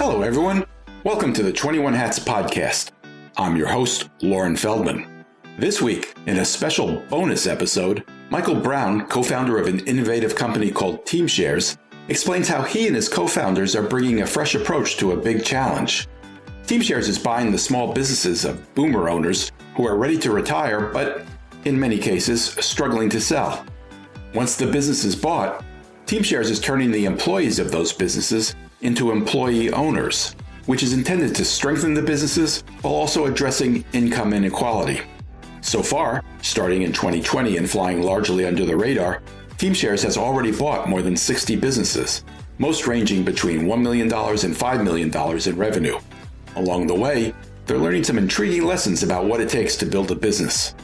Hello, everyone. Welcome to the 21 Hats podcast. I'm your host, Lauren Feldman. This week, in a special bonus episode, Michael Brown, co-founder of an innovative company called Teamshares, explains how he and his co-founders are bringing a fresh approach to a big challenge. Teamshares is buying the small businesses of boomer owners who are ready to retire, but in many cases, struggling to sell. Once the business is bought, Teamshares is turning the employees of those businesses into employee owners, which is intended to strengthen the businesses while also addressing income inequality. So far, starting in 2020 and flying largely under the radar, Teamshares has already bought more than 60 businesses, most ranging between $1 million and $5 million in revenue. Along the way, they're learning some intriguing lessons about what it takes to build a business.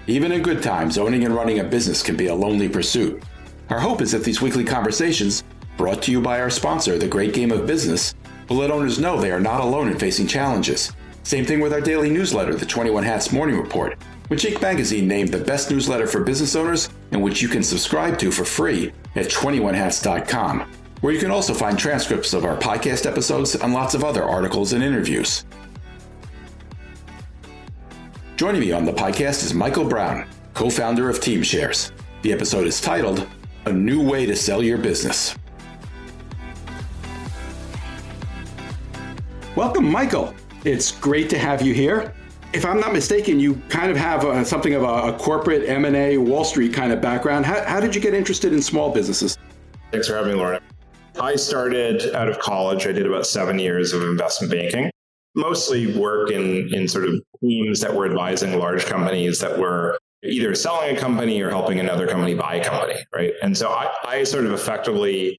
Even in good times, owning and running a business can be a lonely pursuit. Our hope is that these weekly conversations, brought to you by our sponsor, The Great Game of Business, will let owners know they are not alone in facing challenges. Same thing with our daily newsletter, the 21 Hats Morning Report, which Inc. magazine named the best newsletter for business owners and which you can subscribe to for free at 21hats.com, where you can also find transcripts of our podcast episodes and lots of other articles and interviews. Joining me on the podcast is Michael Brown, co-founder of Teamshares. The episode is titled, A New Way to Sell Your Business. Welcome, Michael. It's great to have you here. If I'm not mistaken, you kind of have something of a corporate M&A Wall Street kind of background. How did you get interested in small businesses? Thanks for having me, Lauren. I started out of college. I did about 7 years of investment banking, mostly work in sort of teams that were advising large companies that were either selling a company or helping another company buy a company, right? And so I sort of effectively,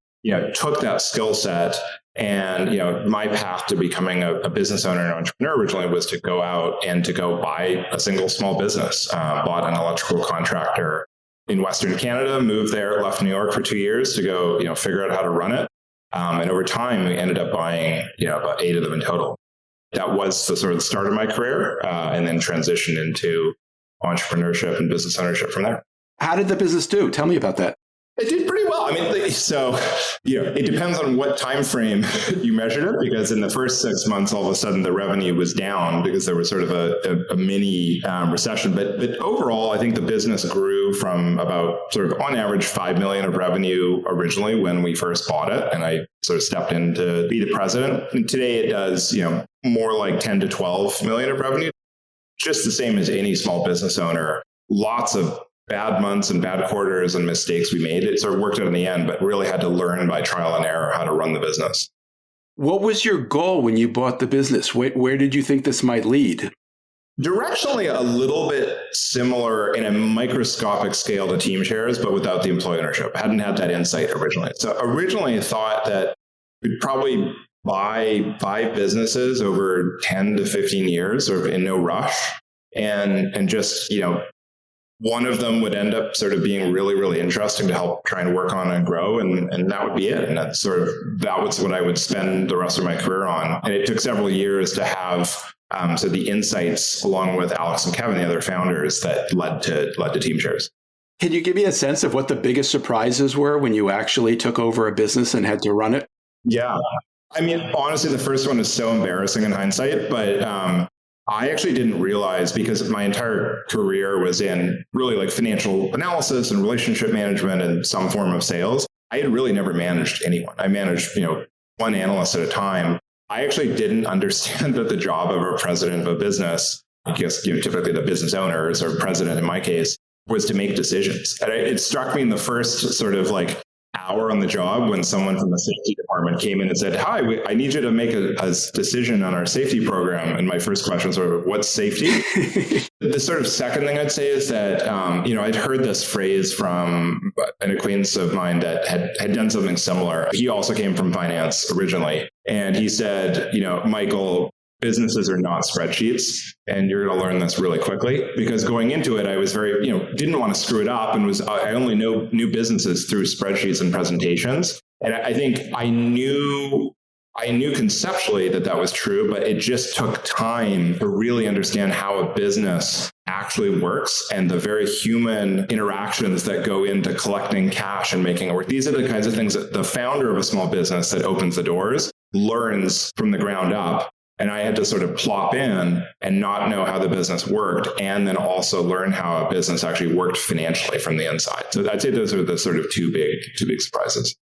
took that skill set and, my path to becoming a business owner and entrepreneur originally was to go out and to go buy a single small business, bought an electrical contractor in Western Canada, moved there, left New York for 2 years to go, figure out how to run it. And over time, we ended up buying, about 8 of them in total. That was the sort of start of my career, and then transitioned into entrepreneurship and business ownership from there. How did the business do? Tell me about that. It did pretty well. It depends on what time frame you measured it, because in the first 6 months, all of a sudden the revenue was down because there was sort of a mini recession. But overall, I think the business grew from about sort of on average 5 million of revenue originally when we first bought it, and I sort of stepped in to be the president. And today it does, more like 10 to 12 million of revenue. Just the same as any small business owner. Lots of bad months and bad quarters and mistakes we made. It sort of worked out in the end, but really had to learn by trial and error how to run the business. What was your goal when you bought the business? Where did you think this might lead? Directionally, a little bit similar in a microscopic scale to Teamshares, but without the employee ownership. I hadn't had that insight originally. So originally I thought that we'd probably buy 5 businesses over 10 to 15 years, sort of in no rush. And just, one of them would end up sort of being really, really interesting to help try and work on and grow. And that would be it. And that was what I would spend the rest of my career on. And it took several years to have so the insights along with Alex and Kevin, the other founders, that led to Teamshares. Can you give me a sense of what the biggest surprises were when you actually took over a business and had to run it? Yeah. I mean, honestly, the first one is so embarrassing in hindsight, but I actually didn't realize, because my entire career was in really like financial analysis and relationship management and some form of sales. I had really never managed anyone. I managed, one analyst at a time. I actually didn't understand that the job of a president of a business, I guess, typically the business owners or president in my case, was to make decisions. And it struck me in the first sort of like hour on the job when someone from the safety department came in and said, "Hi, I need you to make a decision on our safety program." And my first question was, "What's safety?" The sort of second thing I'd say is that, I'd heard this phrase from an acquaintance of mine that had done something similar. He also came from finance originally. And he said, "Michael, businesses are not spreadsheets, and you're going to learn this really quickly." Because going into it, I was very, didn't want to screw it up, and I only know new businesses through spreadsheets and presentations. And I think I knew conceptually that was true, but it just took time to really understand how a business actually works and the very human interactions that go into collecting cash and making it work. These are the kinds of things that the founder of a small business that opens the doors learns from the ground up. And I had to sort of plop in and not know how the business worked, and then also learn how a business actually worked financially from the inside. So I'd say those are the sort of two big surprises.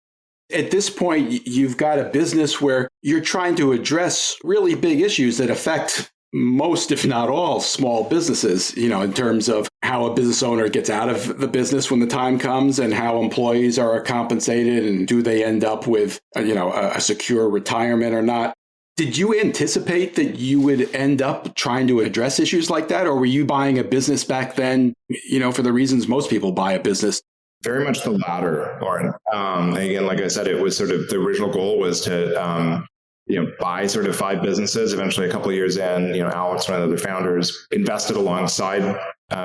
At this point, you've got a business where you're trying to address really big issues that affect most, if not all, small businesses, in terms of how a business owner gets out of the business when the time comes and how employees are compensated and do they end up with, a secure retirement or not. Did you anticipate that you would end up trying to address issues like that? Or were you buying a business back then, for the reasons most people buy a business? Very much the latter, Lauren. Again, like I said, it was sort of the original goal was to, buy sort of 5 businesses. Eventually, a couple of years in, Alex, one of the other founders, invested alongside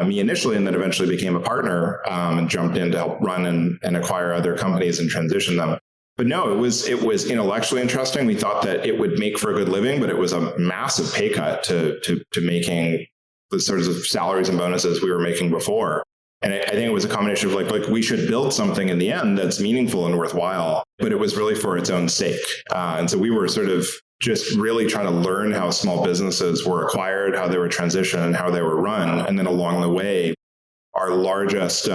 me initially, and then eventually became a partner and jumped in to help run and acquire other companies and transition them. But no, it was intellectually interesting. We thought that it would make for a good living, but it was a massive pay cut to making the sorts of salaries and bonuses we were making before. And I think it was a combination of like we should build something in the end that's meaningful and worthwhile, but it was really for its own sake. And so we were sort of just really trying to learn how small businesses were acquired, how they were transitioned, and how they were run. And then along the way, our largest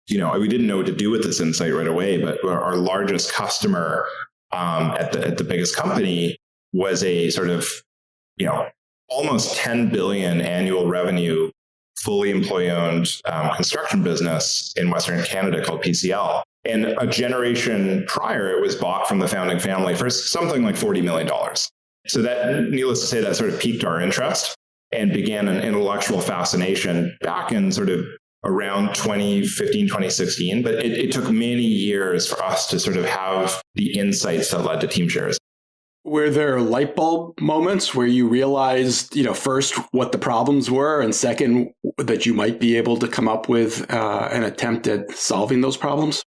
we didn't know what to do with this insight right away, but our largest customer at the biggest company was a sort of, almost 10 billion annual revenue, fully employee-owned construction business in Western Canada called PCL. And a generation prior, it was bought from the founding family for something like $40 million. So that, needless to say, that sort of piqued our interest and began an intellectual fascination back in sort of around 2015, 2016, but it took many years for us to sort of have the insights that led to Teamshares. Were there light bulb moments where you realized, first what the problems were, and second, that you might be able to come up with an attempt at solving those problems?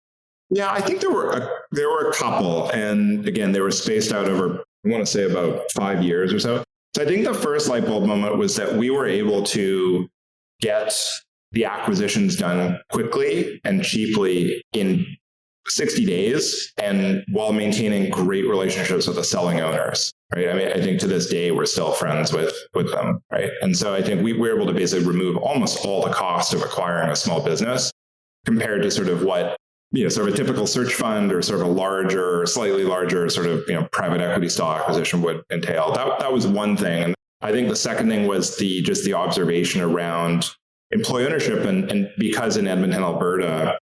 Yeah, I think there were a couple, and again, they were spaced out over, I want to say about 5 years or so. So I think the first light bulb moment was that we were able to get the acquisitions done quickly and cheaply in 60 days, and while maintaining great relationships with the selling owners, right? I mean, I think to this day, we're still friends with them, right? And so I think we were able to basically remove almost all the cost of acquiring a small business compared to sort of what, sort of a typical search fund or sort of a larger, slightly larger sort of, private equity style acquisition would entail. That was one thing. And I think the second thing was just the observation around employee ownership, and because in Edmonton, Alberta,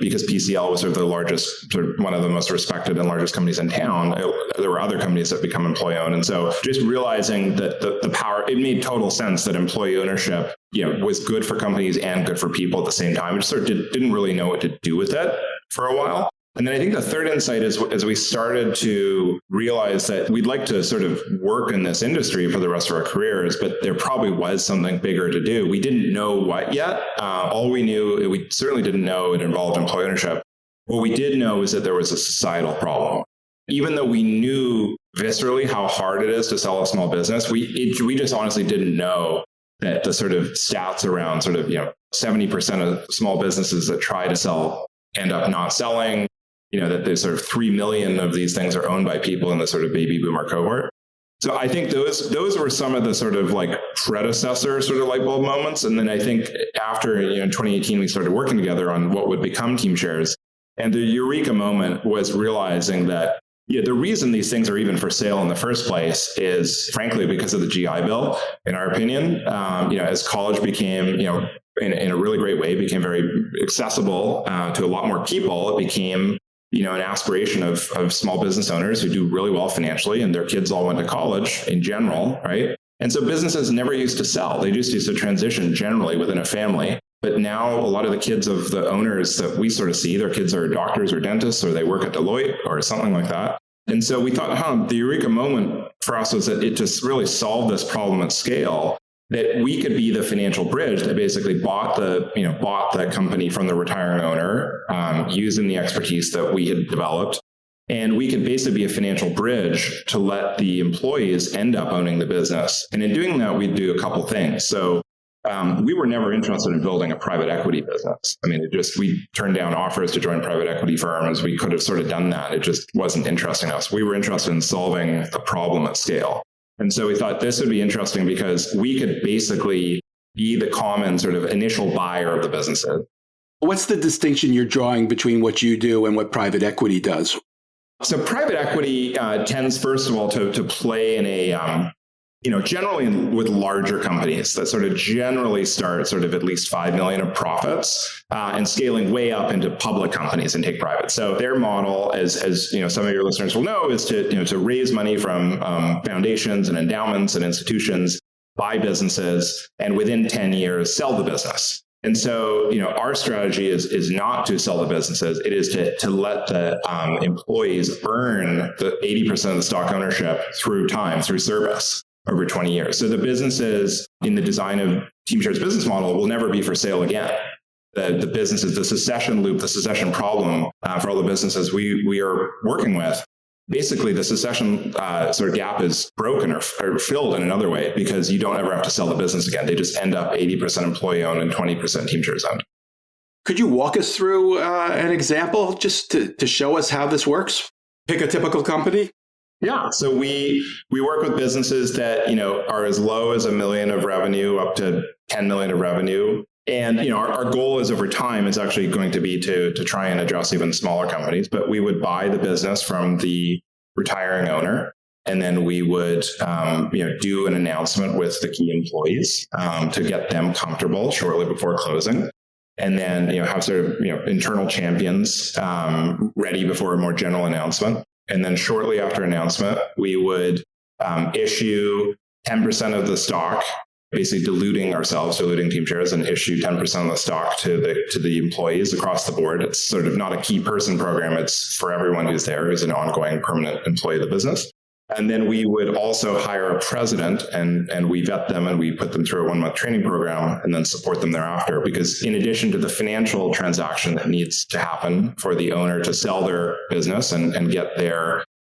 because PCL was sort of the largest, sort of one of the most respected and largest companies in town, there were other companies that become employee owned. And so just realizing that the power, it made total sense that employee ownership, was good for companies and good for people at the same time. We just sort of didn't really know what to do with it for a while. And then I think the third insight is as we started to realize that we'd like to sort of work in this industry for the rest of our careers, but there probably was something bigger to do. We didn't know what yet. All we knew, we certainly didn't know it involved employee ownership. What we did know is that there was a societal problem. Even though we knew viscerally how hard it is to sell a small business, we just honestly didn't know that the sort of stats around sort of, 70% of small businesses that try to sell end up not selling. That there's sort of 3 million of these things are owned by people in the sort of baby boomer cohort. So I think those were some of the sort of like predecessor sort of light bulb moments. And then I think after, in 2018, we started working together on what would become Teamshares. And the eureka moment was realizing that the reason these things are even for sale in the first place is frankly because of the GI Bill, in our opinion. As college became, in a really great way, became very accessible to a lot more people, it became an aspiration of small business owners who do really well financially, and their kids all went to college in general, right? And so businesses never used to sell. They just used to transition generally within a family. But now a lot of the kids of the owners that we sort of see, their kids are doctors or dentists, or they work at Deloitte or something like that. And so we thought, the eureka moment for us was that it just really solved this problem at scale, that we could be the financial bridge that basically bought the company from the retiring owner, using the expertise that we had developed. And we could basically be a financial bridge to let the employees end up owning the business. And in doing that, we'd do a couple things. So we were never interested in building a private equity business. I mean, we turned down offers to join private equity firms. We could have sort of done that. It just wasn't interesting to us. We were interested in solving a problem at scale. And so we thought this would be interesting because we could basically be the common sort of initial buyer of the businesses. What's the distinction you're drawing between what you do and what private equity does? So private equity tends, first of all, to play in a generally with larger companies that sort of generally start sort of at least 5 million of profits and scaling way up into public companies and take private. So their model, as some of your listeners will know, is to raise money from foundations and endowments and institutions, buy businesses, and within 10 years sell the business. And so, our strategy is not to sell the businesses. It is to let the employees earn the 80% of the stock ownership through time, through service, over 20 years. So the businesses in the design of Teamshares business model will never be for sale again. The businesses, the succession loop, the succession problem for all the businesses we are working with, basically the succession sort of gap is broken or filled in another way because you don't ever have to sell the business again. They just end up 80% employee owned and 20% Teamshares owned. Could you walk us through an example just to show us how this works? Pick a typical company. Yeah. So we work with businesses that, are as low as $1 million of revenue up to 10 million of revenue. And, our goal is over time is actually going to be to try and address even smaller companies, but we would buy the business from the retiring owner. And then we would, do an announcement with the key employees to get them comfortable shortly before closing. And then, have sort of, internal champions ready before a more general announcement. And then shortly after announcement, we would issue 10% of the stock, basically diluting Teamshares, and issue 10% of the stock to the employees across the board. It's sort of not a key person program. It's for everyone who's there, who's an ongoing permanent employee of the business. And then we would also hire a president and we vet them and we put them through a 1-month training program and then support them thereafter. Because in addition to the financial transaction that needs to happen for the owner to sell their business and get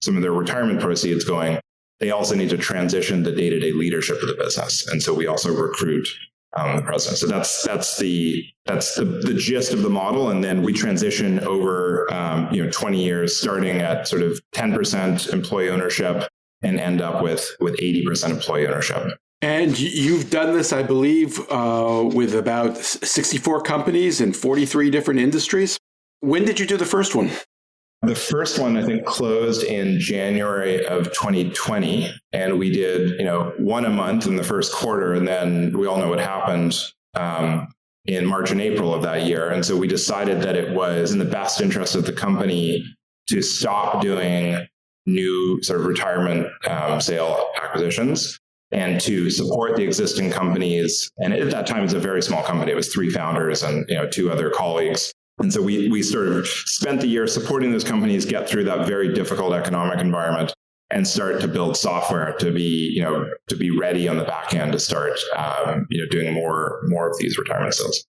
some of their retirement proceeds going, they also need to transition the day-to-day leadership of the business. And so we also recruit the president. So that's the gist of the model. And then we transition over 20 years, starting at sort of 10% employee ownership and end up with 80% employee ownership. And you've done this, I believe, with about 64 companies in 43 different industries. When did you do the first one? The first one, I think, closed in January of 2020. And we did, one a month in the first quarter. And then we all know what happened in March and April of that year. And so we decided that it was in the best interest of the company to stop doing new sort of retirement sale acquisitions and to support the existing companies. And at that time, it was a very small company. It was 3 founders and 2 other colleagues. And so we sort of spent the year supporting those companies get through that very difficult economic environment and start to build software to be ready on the back end to start doing more of these retirement sales.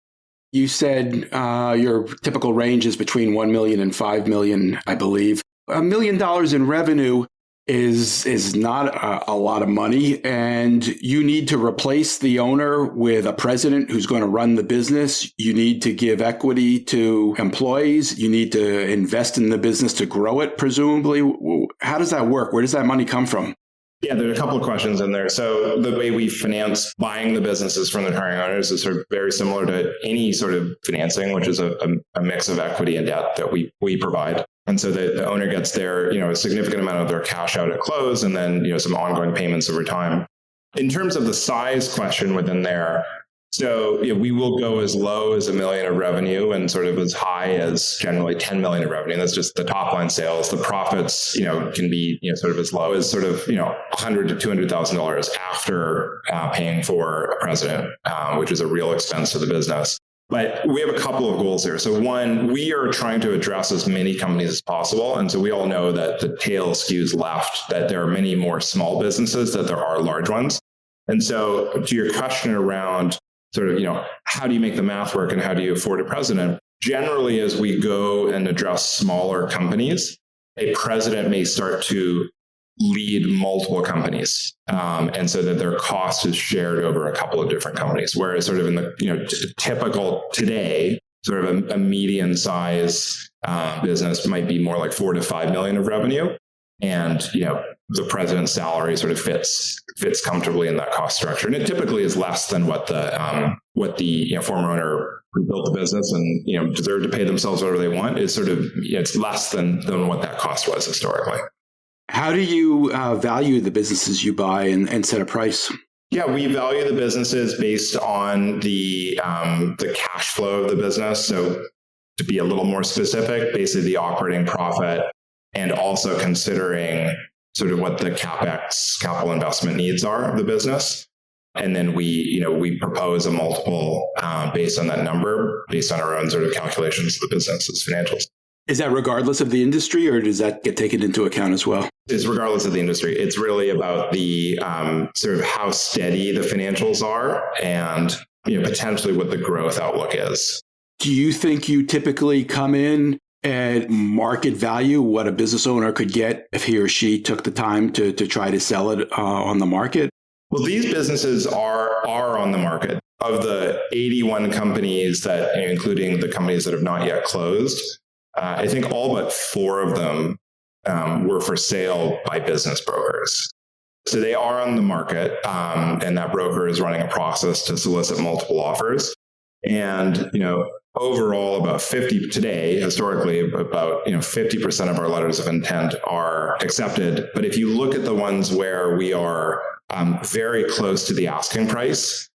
You said your typical range is between 1 million and 5 million, I believe. $1 million in revenue is not a lot of money, and you need to replace the owner with a president who's going to run the business. You need to give equity to employees. You need to invest in the business to grow it, presumably. How does that work? Where does that money come from? Yeah, there are a couple of questions in there. So the way we finance buying the businesses from the retiring owners is sort of very similar to any sort of financing, which is a mix of equity and debt that we provide. And so the owner gets a significant amount of their cash out at close and then, some ongoing payments over time. In terms of the size question within there, so we will go as low as $1 million of revenue and sort of as high as generally 10 million of revenue. And that's just the top line sales. The profits, can be, sort of as low as sort of, $100,000 to $200,000 after paying for a president, which is a real expense to the business. But we have a couple of goals here. So one, we are trying to address as many companies as possible. And so we all know that the tail skews left, that there are many more small businesses than there are large ones. And so to your question around sort of, how do you make the math work and how do you afford a president? Generally, as we go and address smaller companies, a president may start to lead multiple companies. And so that their cost is shared over a couple of different companies, whereas sort of in the, typical today, sort of a median size business might be more like 4 to 5 million of revenue. And, the president's salary sort of fits comfortably in that cost structure. And it typically is less than what the former owner who built the business and, deserve to pay themselves whatever they want. It's sort of, it's less than what that cost was historically. How do you value the businesses you buy and set a price? Yeah, we value the businesses based on the cash flow of the business. So to be a little more specific, basically the operating profit, and also considering sort of what the CapEx, capital investment needs are of the business. And then we propose a multiple based on that number, based on our own sort of calculations of the business's financials. Is that regardless of the industry, or does that get taken into account as well? It's regardless of the industry. It's really about the sort of how steady the financials are and potentially what the growth outlook is. Do you think you typically come in at market value, what a business owner could get if he or she took the time to try to sell it on the market? Well, these businesses are on the market. Of the 81 companies that, including the companies that have not yet closed, I think all but 4 of them were for sale by business brokers. So they are on the market, and that broker is running a process to solicit multiple offers. And, overall, about 50 today, historically, about 50% of our letters of intent are accepted. But if you look at the ones where we are very close to the asking price,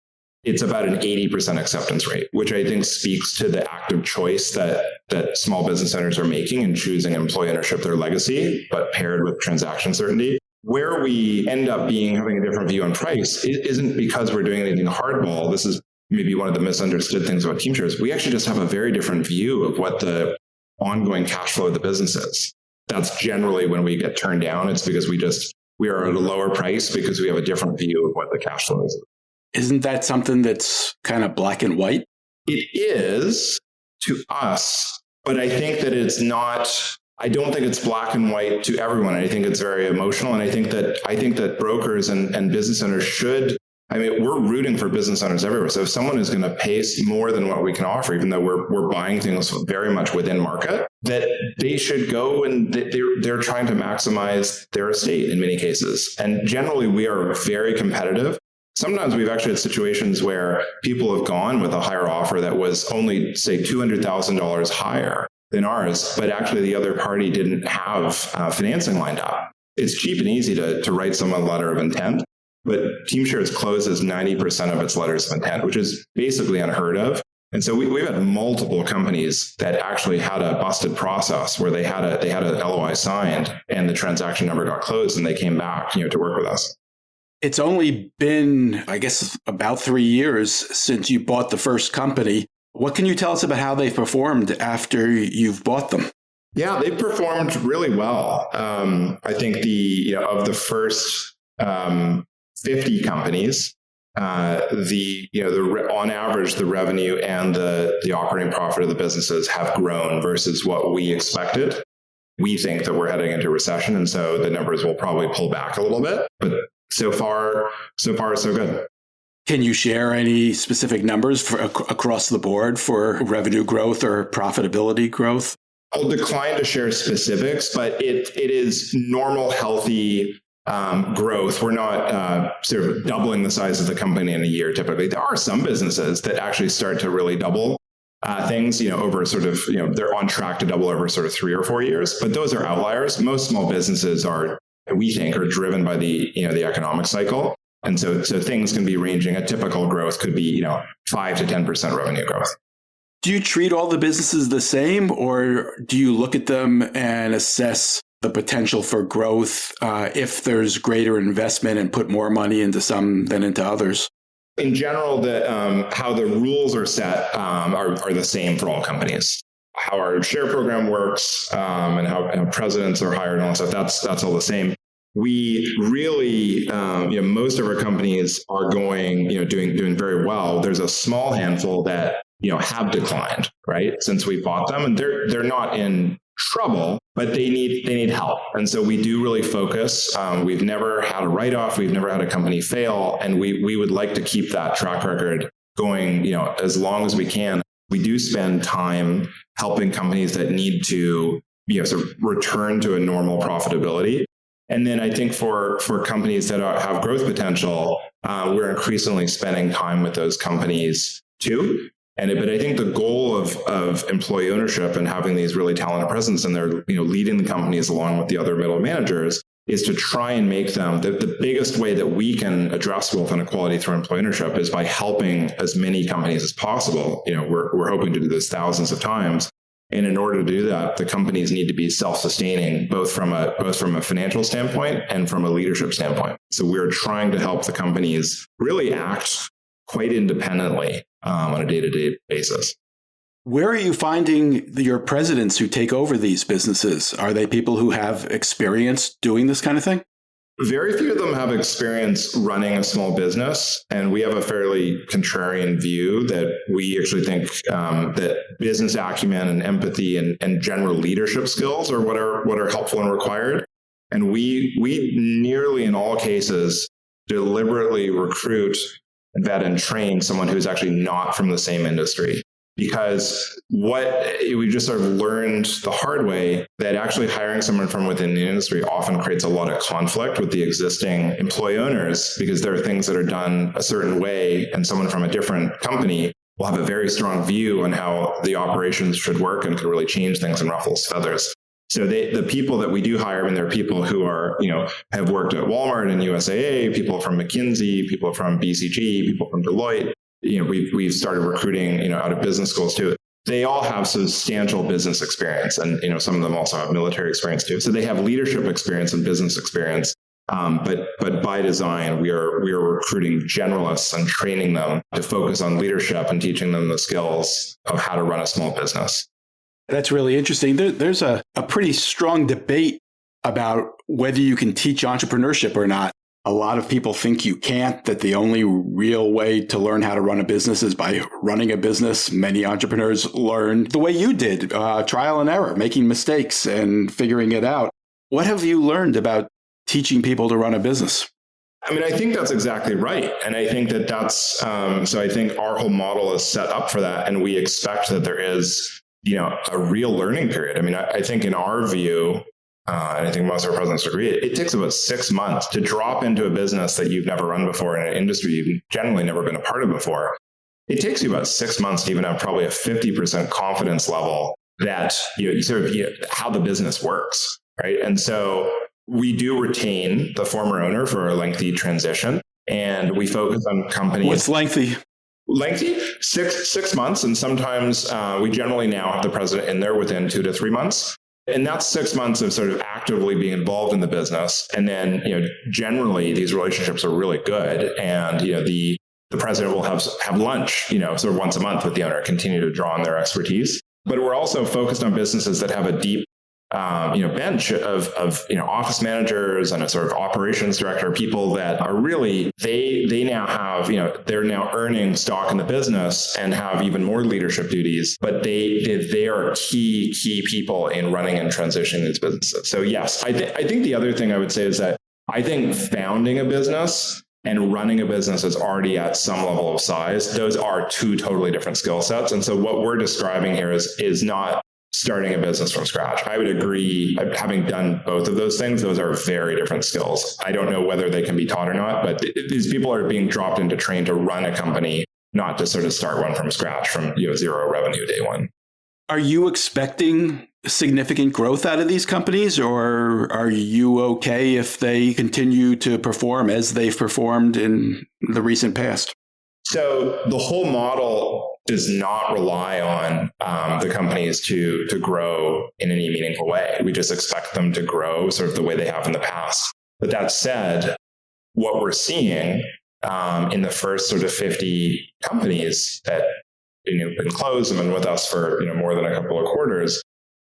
it's about an 80% acceptance rate, which I think speaks to the active choice that small business owners are making in choosing employee ownership, their legacy, but paired with transaction certainty. Where we end up having a different view on price isn't because we're doing anything hardball. This is maybe one of the misunderstood things about Teamshares. We actually just have a very different view of what the ongoing cash flow of the business is. That's generally when we get turned down. It's because we are at a lower price because we have a different view of what the cash flow is. Isn't that something that's kind of black and white? It is to us, but I think that it's not. I don't think it's black and white to everyone. I think it's very emotional, and I think that brokers and business owners should. I mean, we're rooting for business owners everywhere. So if someone is going to pay more than what we can offer, even though we're buying things very much within market, that they should go and they're trying to maximize their estate in many cases. And generally, we are very competitive. Sometimes we've actually had situations where people have gone with a higher offer that was only, say, $200,000 higher than ours, but actually the other party didn't have financing lined up. It's cheap and easy to write someone a letter of intent. But Teamshares closes 90% of its letters of intent, which is basically unheard of. And so we've had multiple companies that actually had a busted process where they had a LOI signed and the transaction never got closed, and they came back, to work with us. It's only been, I guess, about 3 years since you bought the first company. What can you tell us about how they've performed after you've bought them? Yeah, they've performed really well. I think of the first 50 companies, on average, the revenue and the operating profit of the businesses have grown versus what we expected. We think that we're heading into recession, and so the numbers will probably pull back a little bit. But so far, so good. Can you share any specific numbers across the board for revenue growth or profitability growth? I'll decline to share specifics, but it is normal, healthy growth. We're not sort of doubling the size of the company in a year typically. There are some businesses that actually start to really double things, over sort of, they're on track to double over sort of 3 or 4 years, but those are outliers. Most small businesses we think are driven by the economic cycle. And so things can be ranging. A typical growth could be, 5 to 10% revenue growth. Do you treat all the businesses the same, or do you look at them and assess the potential for growth if there's greater investment and put more money into some than into others? In general, how the rules are set are the same for all companies. How our share program works and how presidents are hired and all that stuff, that's all the same. We really, most of our companies are doing very well. There's a small handful that, have declined, right, since we bought them, and they're not in trouble. but they need help. And so we do really focus. We've never had a write-off. We've never had a company fail. And we would like to keep that track record going, as long as we can. We do spend time helping companies that need to, sort of return to a normal profitability. And then I think for companies that have growth potential, we're increasingly spending time with those companies too. But I think the goal of employee ownership and having these really talented presence and they're leading the companies along with the other middle managers is to try and make them the biggest way that we can address wealth inequality through employee ownership is by helping as many companies as possible. We're hoping to do this thousands of times. And in order to do that, the companies need to be self-sustaining, both from a financial standpoint and from a leadership standpoint. So we're trying to help the companies really act quite independently on a day-to-day basis. Where are you finding your presidents who take over these businesses? Are they people who have experience doing this kind of thing? Very few of them have experience running a small business. And we have a fairly contrarian view that we actually think that business acumen and empathy and general leadership skills are what are helpful and required. And we nearly in all cases deliberately recruit, vet, and train someone who's actually not from the same industry. Because we just sort of learned the hard way that actually hiring someone from within the industry often creates a lot of conflict with the existing employee owners, because there are things that are done a certain way and someone from a different company will have a very strong view on how the operations should work and can really change things and ruffle feathers. So the people that we do hire, and they're people who are, have worked at Walmart and USAA, people from McKinsey, people from BCG, people from Deloitte. We've started recruiting, out of business schools too. They all have substantial business experience, and some of them also have military experience too. So they have leadership experience and business experience. But by design, we are recruiting generalists and training them to focus on leadership and teaching them the skills of how to run a small business. That's really interesting. There's a pretty strong debate about whether you can teach entrepreneurship or not. A lot of people think you can't, that the only real way to learn how to run a business is by running a business. Many entrepreneurs learn the way you did, trial and error, making mistakes and figuring it out. What have you learned about teaching people to run a business? I think that's exactly right. And I think that's, so I think our whole model is set up for that. And we expect that there is, a real learning period. I think in our view, and I think most of our presidents agree, it takes about 6 months to drop into a business that you've never run before in an industry you've generally never been a part of before. It takes you about 6 months to even have probably a 50% confidence level that how the business works, right? And so we do retain the former owner for a lengthy transition, and we focus on companies. What's lengthy? Lengthy, six months, and sometimes we generally now have the president in there within 2 to 3 months. And that's 6 months of sort of actively being involved in the business. And then, generally these relationships are really good. And, the president will have lunch, sort of once a month with the owner, continue to draw on their expertise. But we're also focused on businesses that have a deep, bench of office managers and a sort of operations director, people that are really, they now have, they're now earning stock in the business and have even more leadership duties, but they are key people in running and transitioning these businesses. So yes, I think the other thing I would say is that I think founding a business and running a business is already at some level of size. Those are two totally different skill sets. And so what we're describing here is not starting a business from scratch. I would agree, having done both of those things, those are very different skills. I don't know whether they can be taught or not, but these people are being dropped into trained to run a company, not to sort of start one from scratch from zero revenue day one. Are you expecting significant growth out of these companies, or are you okay if they continue to perform as they've performed in the recent past? So the whole model does not rely on the companies to grow in any meaningful way. We just expect them to grow sort of the way they have in the past. But that said, what we're seeing in the first sort of 50 companies that been closed and been with us for more than a couple of quarters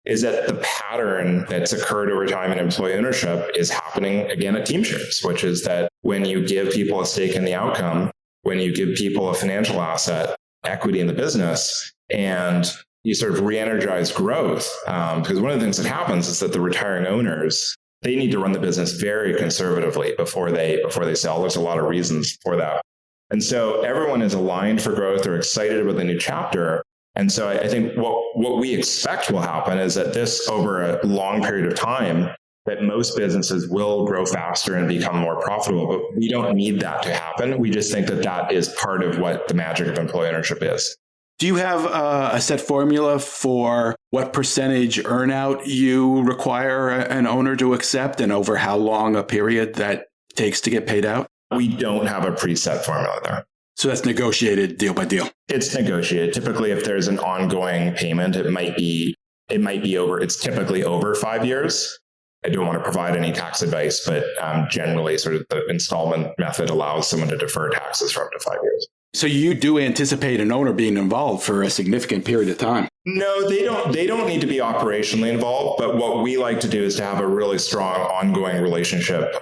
is that the pattern that's occurred over time in employee ownership is happening again at Teamshares, which is that when you give people a stake in the outcome, when you give people a financial asset, equity in the business, and you sort of re-energize growth. Because one of the things that happens is that the retiring owners, they need to run the business very conservatively before they sell. There's a lot of reasons for that. And so everyone is aligned for growth. They're excited about the new chapter. And so I think what we expect will happen is that this, over a long period of time, that most businesses will grow faster and become more profitable. But we don't need that to happen. We just think that that is part of what the magic of employee ownership is. Do you have a set formula for what percentage earnout you require an owner to accept and over how long a period that takes to get paid out? We don't have a preset formula there. So that's negotiated deal by deal. It's negotiated. Typically, if there's an ongoing payment, it's typically over 5 years. I don't want to provide any tax advice, but generally sort of the installment method allows someone to defer taxes for up to 5 years. So you do anticipate an owner being involved for a significant period of time? No, they don't need to be operationally involved. But what we like to do is to have a really strong ongoing relationship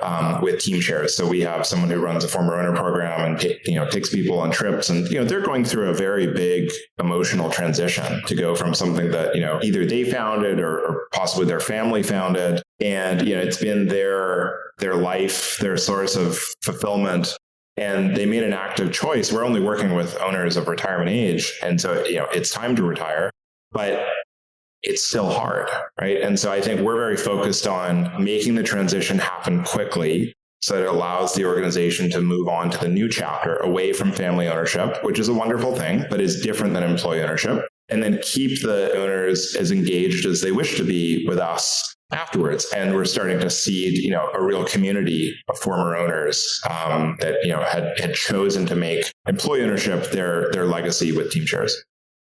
with Teamshares. So we have someone who runs a former owner program and takes people on trips, and they're going through a very big emotional transition to go from something that either they founded or possibly their family founded, and it's been their life, their source of fulfillment. And they made an active choice. We're only working with owners of retirement age. And so, it's time to retire, but it's still hard, right? And so I think we're very focused on making the transition happen quickly so that it allows the organization to move on to the new chapter away from family ownership, which is a wonderful thing, but is different than employee ownership. And then keep the owners as engaged as they wish to be with us afterwards. And we're starting to seed, a real community of former owners that had chosen to make employee ownership their legacy with Teamshares.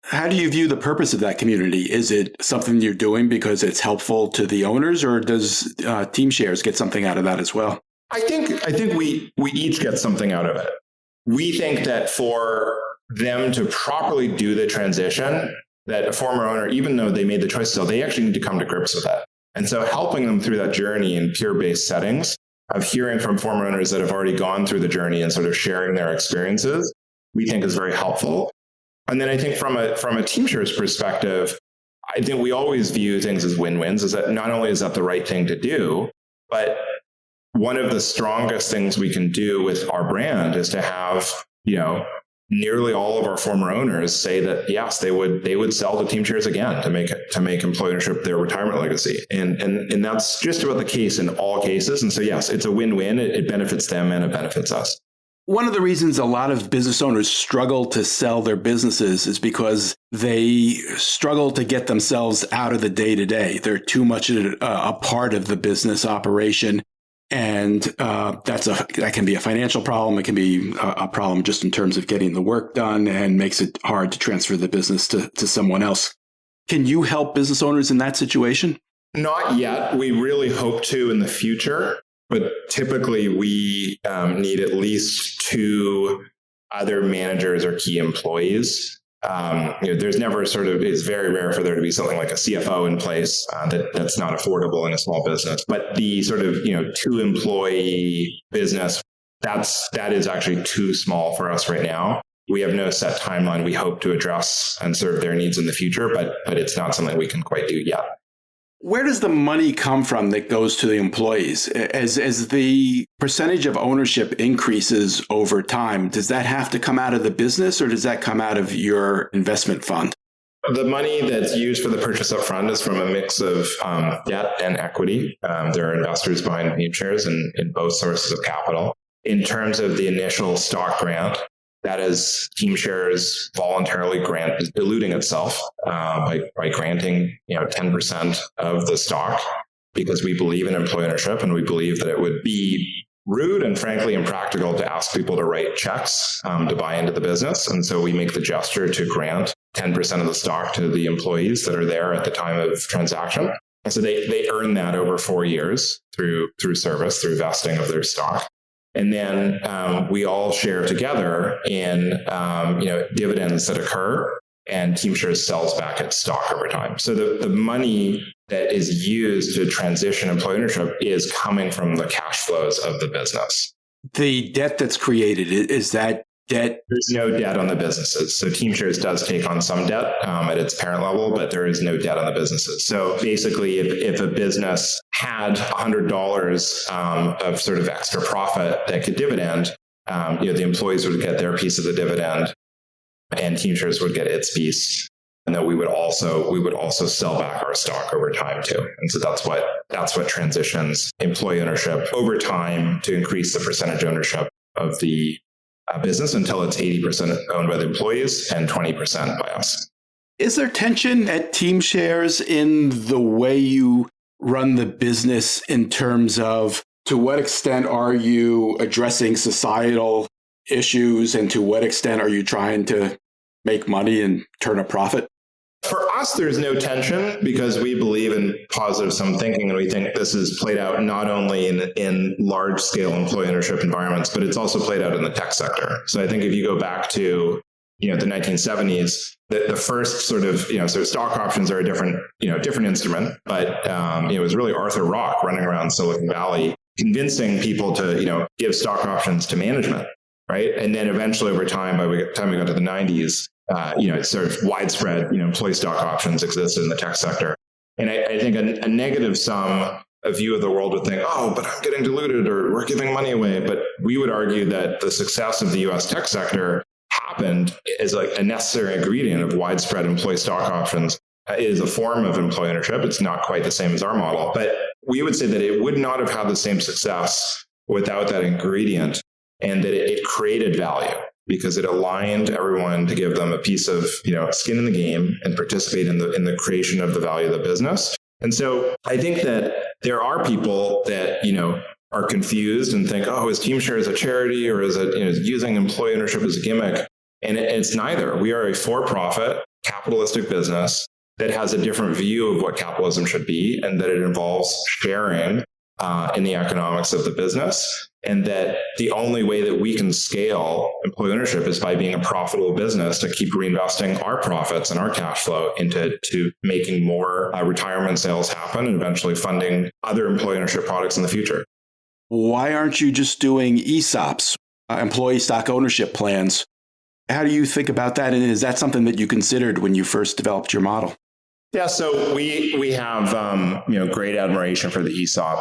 How do you view the purpose of that community? Is it something you're doing because it's helpful to the owners, or does Teamshares get something out of that as well? I think we each get something out of it. We think that for them to properly do the transition, that a former owner, even though they made the choice to sell, they actually need to come to grips with that. And so helping them through that journey in peer-based settings, of hearing from former owners that have already gone through the journey and sort of sharing their experiences, we think is very helpful. And then I think from a Teamshares perspective, I think we always view things as win-wins, is that not only is that the right thing to do, but one of the strongest things we can do with our brand is to have, nearly all of our former owners say that yes, they would sell to Teamshares again to make employee ownership their retirement legacy, and that's just about the case in all cases. And so yes, it's a win-win. It benefits them and it benefits us. One of the reasons a lot of business owners struggle to sell their businesses is because they struggle to get themselves out of the day-to-day. They're too much a part of the business operation. And that can be a financial problem. It can be a problem just in terms of getting the work done, and makes it hard to transfer the business to someone else. Can you help business owners in that situation? Not yet. We really hope to in the future, but typically we need at least 2 other managers or key employees. There's never it's very rare for there to be something like a CFO in place that's not affordable in a small business. But the 2 employee business, that is actually too small for us right now. We have no set timeline. We hope to address and serve their needs in the future, but it's not something we can quite do yet. Where does the money come from that goes to the employees? As the percentage of ownership increases over time, does that have to come out of the business, or does that come out of your investment fund? The money that's used for the purchase up front is from a mix of debt and equity. There are investors behind Teamshares in both sources of capital. In terms of the initial stock grant, that is Teamshares voluntarily diluting itself by granting 10% of the stock, because we believe in employee ownership, and we believe that it would be rude and frankly impractical to ask people to write checks to buy into the business. And so we make the gesture to grant 10% of the stock to the employees that are there at the time of transaction. And so they earn that over 4 years through service, through vesting of their stock. And then we all share together in dividends that occur, and Teamshares sells back its stock over time. So the money that is used to transition employee ownership is coming from the cash flows of the business. The debt that's created, is that debt? There's no debt on the businesses. So Teamshares does take on some debt at its parent level, but there is no debt on the businesses. So basically, if a business had $100 of sort of extra profit that could dividend, the employees would get their piece of the dividend, and Teamshares would get its piece. And then we would also sell back our stock over time too. And so that's what transitions employee ownership over time to increase the percentage ownership of the business until it's 80% owned by the employees and 20% by us. Is there tension at Teamshares in the way you run the business in terms of to what extent are you addressing societal issues and to what extent are you trying to make money and turn a profit? For us, there's no tension because we believe in positive sum thinking, and we think this is played out not only in large-scale employee ownership environments, but it's also played out in the tech sector. So I think if you go back to the 1970s, the first sort of stock options are a different instrument, but it was really Arthur Rock running around Silicon Valley convincing people to give stock options to management, right? And then eventually, over time, by the time we got to the 90s. It's sort of widespread, employee stock options existed in the tech sector. And I think a negative sum, a view of the world would think, oh, but I'm getting diluted or we're giving money away. But we would argue that the success of the US tech sector happened as like a necessary ingredient of widespread employee stock options. It is a form of employee ownership. It's not quite the same as our model, but we would say that it would not have had the same success without that ingredient, and that it created value, because it aligned everyone to give them a piece of skin in the game and participate in the creation of the value of the business. And so I think that there are people that are confused and think, oh, is Teamshares a charity or is it using employee ownership as a gimmick? And it's neither. We are a for-profit capitalistic business that has a different view of what capitalism should be, and that it involves sharing in the economics of the business, and that the only way that we can scale employee ownership is by being a profitable business to keep reinvesting our profits and our cash flow into making more retirement sales happen and eventually funding other employee ownership products in the future. Why aren't you just doing ESOPs, employee stock ownership plans? How do you think about that? And is that something that you considered when you first developed your model? Yeah, so we have great admiration for the ESOP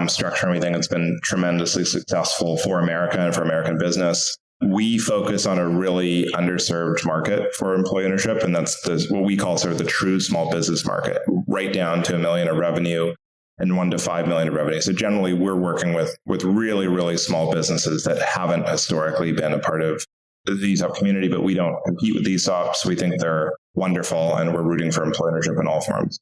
structure, and we think it's been tremendously successful for America and for American business. We focus on a really underserved market for employee ownership, and that's what we call sort of the true small business market, right down to $1 million of revenue and $1 to $5 million of revenue. So generally, we're working with really, really small businesses that haven't historically been a part of the ESOP community, but we don't compete with ESOPs. We think they're wonderful, and we're rooting for employee ownership in all forms.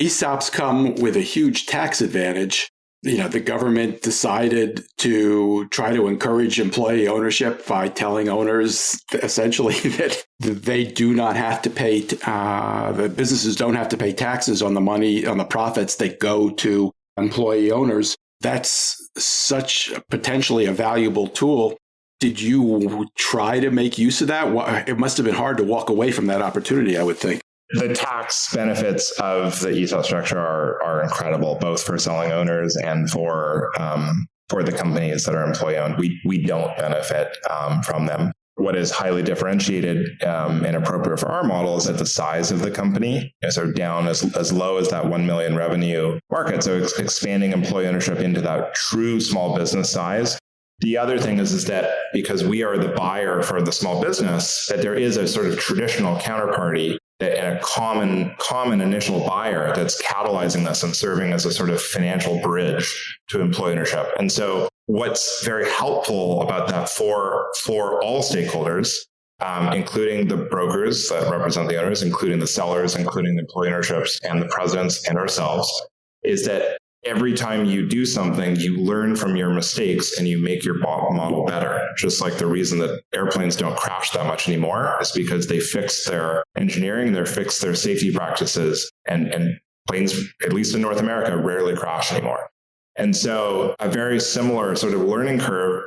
ESOPs come with a huge tax advantage. The government decided to try to encourage employee ownership by telling owners essentially that they do not have to pay, the businesses don't have to pay taxes on the money, on the profits that go to employee owners. That's such potentially a valuable tool. Did you try to make use of that? It must have been hard to walk away from that opportunity, I would think. The tax benefits of the ESOP structure are incredible, both for selling owners and for the companies that are employee owned. We don't benefit from them. What is highly differentiated and appropriate for our model is that the size of the company is down as low as that 1 million revenue market. So expanding employee ownership into that true small business size. The other thing is that because we are the buyer for the small business, that there is a sort of traditional counterparty and a common initial buyer that's catalyzing this and serving as a sort of financial bridge to employee ownership. And so what's very helpful about that for all stakeholders, including the brokers that represent the owners, including the sellers, including the employee ownerships and the presidents and ourselves, is that every time you do something, you learn from your mistakes and you make your model better. Just like the reason that airplanes don't crash that much anymore is because they fix their engineering, they fix their safety practices, and planes, at least in North America, rarely crash anymore. And so a very similar sort of learning curve,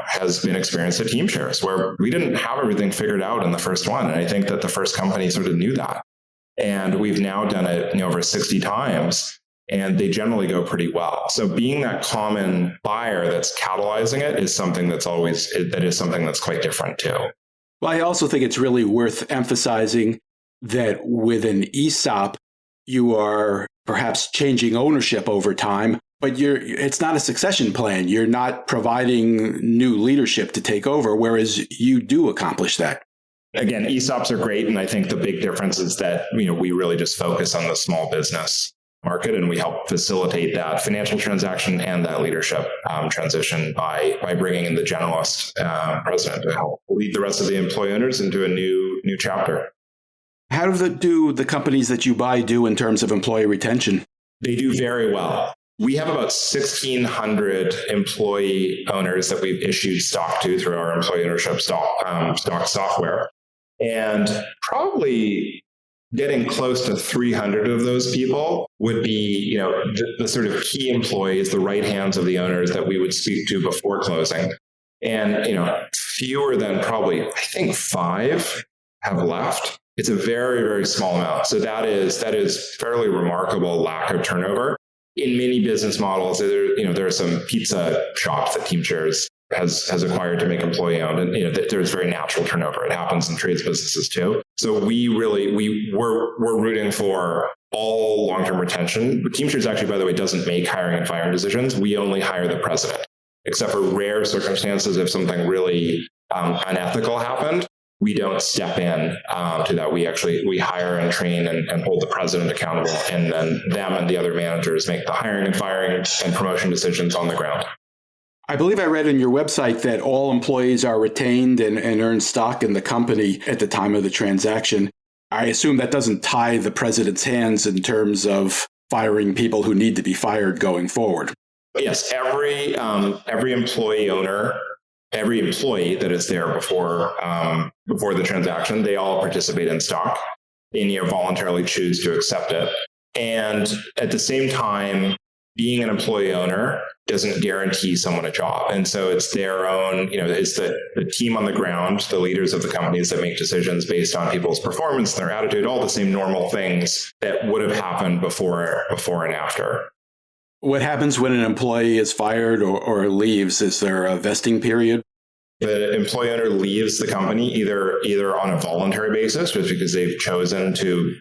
has been experienced at Teamshares, where we didn't have everything figured out in the first one. And I think that the first company sort of knew that. And we've now done it over 60 times. and they generally go pretty well. So being that common buyer that's catalyzing it is something that's quite different too. Well, I also think it's really worth emphasizing that with an ESOP, you are perhaps changing ownership over time, but it's not a succession plan. You're not providing new leadership to take over, whereas you do accomplish that. Again, ESOPs are great, and I think the big difference is that we really just focus on the small business market, and we help facilitate that financial transaction and that leadership transition by bringing in the generalist president to help lead the rest of the employee owners into a new chapter. How do the companies that you buy do in terms of employee retention? They do very well. We have about 1,600 employee owners that we've issued stock to through our employee ownership stock software. And probably getting close to 300 of those people would be, the sort of key employees, the right hands of the owners that we would speak to before closing. And, fewer than probably, I think 5 have left. It's a very, very small amount. So that is fairly remarkable lack of turnover. In many business models, there are some pizza shops that Teamshares has acquired to make employee owned, and there's very natural turnover. It happens in trades businesses too. So we're rooting for all long-term retention. But Teamshares actually, by the way, doesn't make hiring and firing decisions. We only hire the president, except for rare circumstances if something really unethical happened. We don't step in to that. We hire and train and hold the president accountable, and then them and the other managers make the hiring and firing and promotion decisions on the ground. I believe I read on your website that all employees are retained and earn stock in the company at the time of the transaction. I assume that doesn't tie the president's hands in terms of firing people who need to be fired going forward. Yes, every employee owner, every employee that is there before the transaction, they all participate in stock and voluntarily choose to accept it. And at the same time, being an employee owner doesn't guarantee someone a job. And so it's their own, it's the team on the ground, the leaders of the companies that make decisions based on people's performance, their attitude, all the same normal things that would have happened before and after. What happens when an employee is fired or leaves? Is there a vesting period? The employee owner leaves the company either on a voluntary basis, just because they've chosen to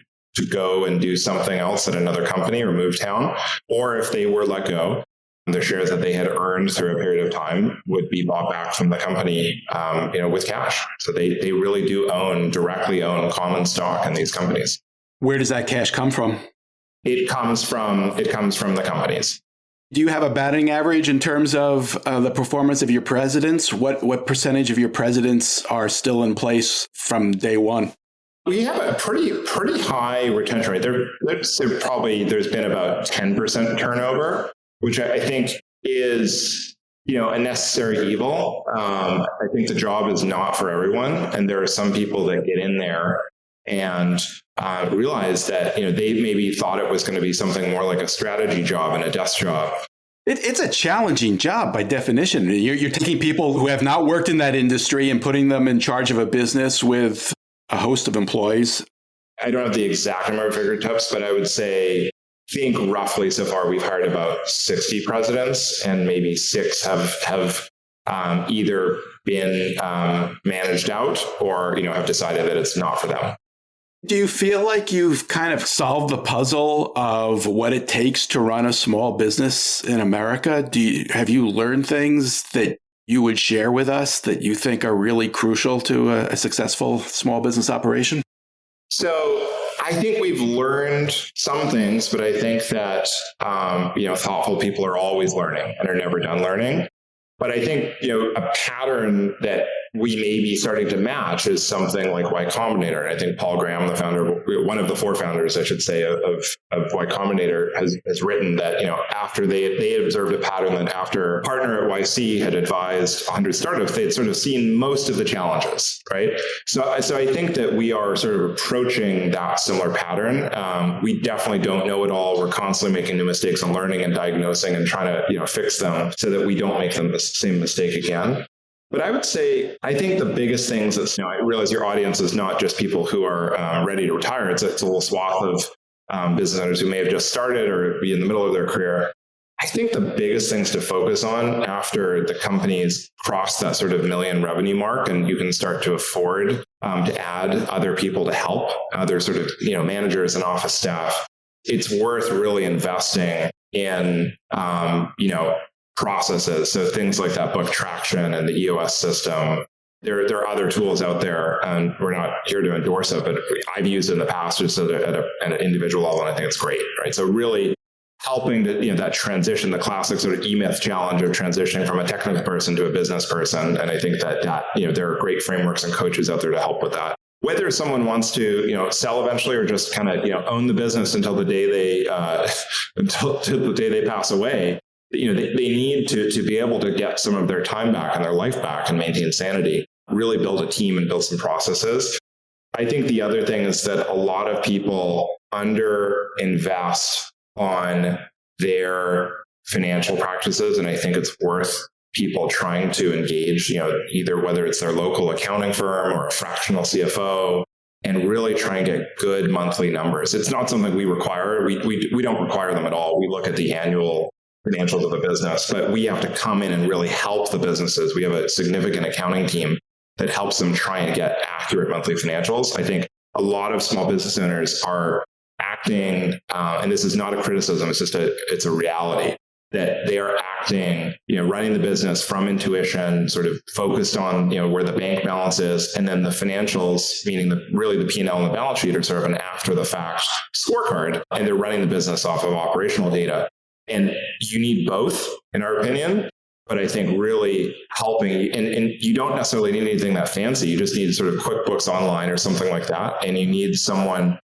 go and do something else at another company or move town, or if they were let go, the shares that they had earned through a period of time would be bought back from the company, with cash. So they really do directly own common stock in these companies. Where does that cash come from? It comes from the companies. Do you have a batting average in terms of the performance of your presidents? What percentage of your presidents are still in place from day one? We have a pretty high retention rate. There's been about 10% turnover, which I think is a necessary evil. I think the job is not for everyone, and there are some people that get in there and realize that they maybe thought it was going to be something more like a strategy job and a desk job. It's a challenging job by definition. You're taking people who have not worked in that industry and putting them in charge of a business with a host of employees. I don't have the exact number of fingertips, but I would think roughly so far we've hired about 60 presidents, and maybe 6 have either been managed out or have decided that it's not for them. Do you feel like you've kind of solved the puzzle of what it takes to run a small business in America? Have you learned things that you would share with us that you think are really crucial to a successful small business operation? So I think we've learned some things, but I think that, thoughtful people are always learning and are never done learning. But I think, a pattern that we may be starting to match is something like Y Combinator. And I think Paul Graham, the founder, one of the 4 founders, I should say, of Y Combinator has written that, after they had observed a pattern that after a partner at YC had advised 100 startups, they had sort of seen most of the challenges, right? So I think that we are sort of approaching that similar pattern. We definitely don't know it all. We're constantly making new mistakes and learning and diagnosing and trying to, fix them so that we don't make the same mistake again. But I would say, I think the biggest things that, I realize your audience is not just people who are ready to retire. It's a little swath business owners who may have just started or be in the middle of their career. I think the biggest things to focus on after the companies cross that sort of million revenue mark and you can start to afford to add other people to help, other sort of managers and office staff, it's worth really investing in processes. So things like that book Traction and the EOS system. There are other tools out there, and we're not here to endorse it, but I've used it in the past just at an individual level, and I think it's great, right? So really helping to, that transition, the classic sort of E-Myth challenge of transitioning from a technical person to a business person. And I think that there are great frameworks and coaches out there to help with that. Whether someone wants to, sell eventually or just kind of, own the business until the day they, until the day they pass away, they need to be able to get some of their time back and their life back and maintain sanity, really build a team and build some processes. I think the other thing is that a lot of people underinvest on their financial practices. And I think it's worth people trying to engage, either whether it's their local accounting firm or a fractional CFO, and really try and get good monthly numbers. It's not something we require. We don't require them at all. We look at the annual financials of the business, but we have to come in and really help the businesses. We have a significant accounting team that helps them try and get accurate monthly financials. I think a lot of small business owners are acting, and this is not a criticism, it's a reality, that they are acting, running the business from intuition, sort of focused on, where the bank balance is, and then the financials, meaning really the P&L and the balance sheet, are sort of an after the fact scorecard, and they're running the business off of operational data. And you need both, in our opinion. But I think really helping, and you don't necessarily need anything that fancy. You just need sort of QuickBooks Online or something like that. And you need someone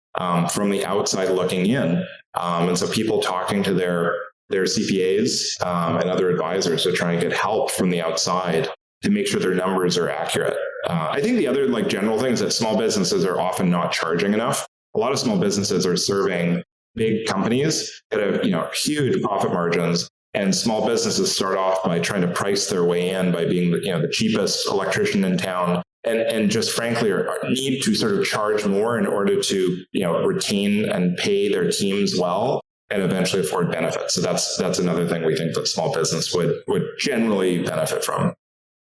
from the outside looking in. And so people talking to their CPAs and other advisors to try and get help from the outside to make sure their numbers are accurate. I think the other general thing is that small businesses are often not charging enough. A lot of small businesses are serving big companies that have huge profit margins. And small businesses start off by trying to price their way in by being the cheapest electrician in town, and just frankly need to sort of charge more in order to retain and pay their teams well and eventually afford benefits. So that's another thing we think that small business would generally benefit from.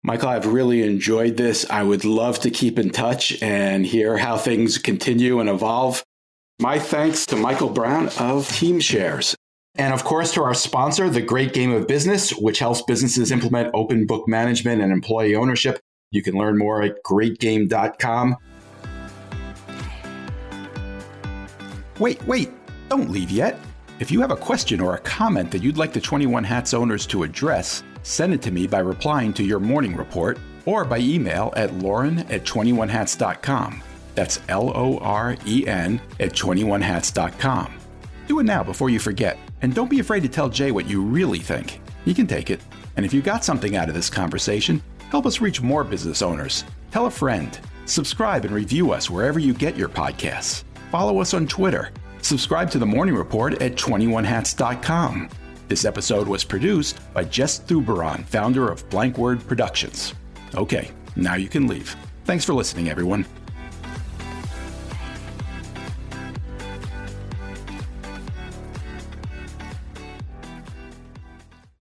Michael, I've really enjoyed this. I would love to keep in touch and hear how things continue and evolve. My thanks to Michael Brown of Teamshares. And of course, to our sponsor, The Great Game of Business, which helps businesses implement open book management and employee ownership. You can learn more at greatgame.com. Wait, don't leave yet. If you have a question or a comment that you'd like the 21 Hats owners to address, send it to me by replying to your morning report or by email at lauren@21hats.com. That's LOREN @21hats.com. Do it now before you forget. And don't be afraid to tell Jay what you really think. He can take it. And if you got something out of this conversation, help us reach more business owners. Tell a friend. Subscribe and review us wherever you get your podcasts. Follow us on Twitter. Subscribe to the Morning Report at 21hats.com. This episode was produced by Jess Thuberon, founder of Blank Word Productions. Okay, now you can leave. Thanks for listening, everyone.